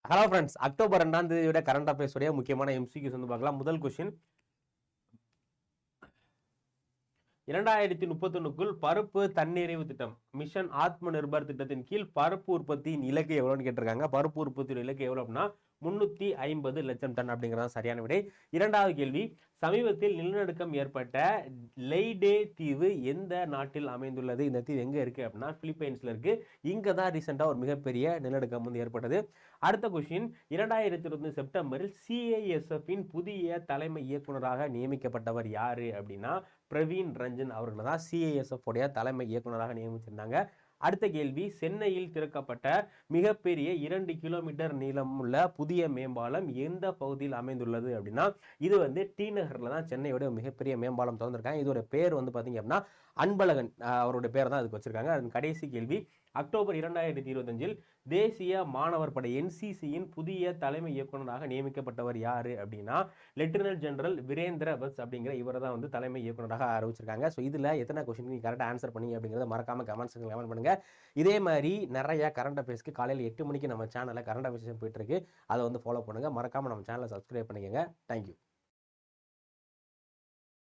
Hello friends, October 2ஆம் தேதியோட current affairs உடைய முக்கியமான எம்சிக்யூஸ் வந்து பார்க்கலாம். முதல் கொஸ்டின், 2031க்குள் பருப்பு தன்னிறைவு திட்டம் மிஷன் ஆத்ம நிர்பர் திட்டத்தின் கீழ் பருப்பு உற்பத்தியின் இலக்கு எவ்வளவுன்னு கேட்டிருக்காங்க. பருப்பு உற்பத்தியோட இலக்கு எவ்வளவு அப்படின்னா 350 லட்சம் டன் அப்படிங்கிறதா சரியான விடை. இரண்டாவது கேள்வி, சமீபத்தில் நிலநடுக்கம் ஏற்பட்ட லெய்டே தீவு எந்த நாட்டில் அமைந்துள்ளது? இந்த தீவு எங்க இருக்கு அப்படின்னா பிலிப்பைன்ஸ்ல இருக்கு. இங்க தான் ரீசெண்டா ஒரு மிகப்பெரிய நிலநடுக்கம் வந்து ஏற்பட்டது. அடுத்த கொஸ்டின், 2020 செப்டம்பரில் CISF இன் புதிய தலைமை இயக்குநராக நியமிக்கப்பட்டவர் யாரு அப்படின்னா பிரவீன் ரஞ்சன் அவர்கள் தான் CISF உடைய தலைமை இயக்குநராக நியமிச்சிருந்தாங்க. அடுத்த கேள்வி, சென்னையில் திறக்கப்பட்ட மிகப்பெரிய 2 கிலோமீட்டர் நீளம் உள்ள புதிய மேம்பாலம் எந்த பகுதியில் அமைந்துள்ளது அப்படின்னா இது வந்து டி நகர்ல தான் சென்னையோட மிகப்பெரிய மேம்பாலம் திறந்திருக்காங்க. இதோட பேர் வந்து பாத்தீங்க அப்படின்னா அன்பழகன் அவருடைய பேர் தான் அதுக்கு வச்சிருக்காங்க. அதன் கடைசி கேள்வி, அக்டோபர் 2025 தேசிய மாணவர் படை NCCயின் புதிய தலைமை இயக்குநராக நியமிக்கப்பட்டவர் யாரு அப்படின்னா லெப்டினன்ட் ஜெனரல் வீரேந்திர வத்ஸ் அப்படிங்கிற இவரை தான் வந்து தலைமை இயக்குநராக அறிவிச்சிருக்காங்க. ஸோ இதுல எத்தனை கொஸ்டின் நீங்க கரெக்டாக ஆன்சர் பண்ணி அப்படிங்கிறத மறக்காம கமெண்ட்ஸ் கமெண்ட் பண்ணுங்க. இதே மாதிரி நிறைய கரண்ட் அஃபேர்ஸ்க்கு காலையில் 8 மணிக்கு நம்ம சேனலில் கரண்ட் அஃபேர்ஸ் போயிட்டு இருக்கு. அதை வந்து ஃபாலோ பண்ணுங்க. மறக்காம நம்ம சேனலை சப்ஸ்கிரைப் பண்ணிக்கோங்க. தேங்க்யூ.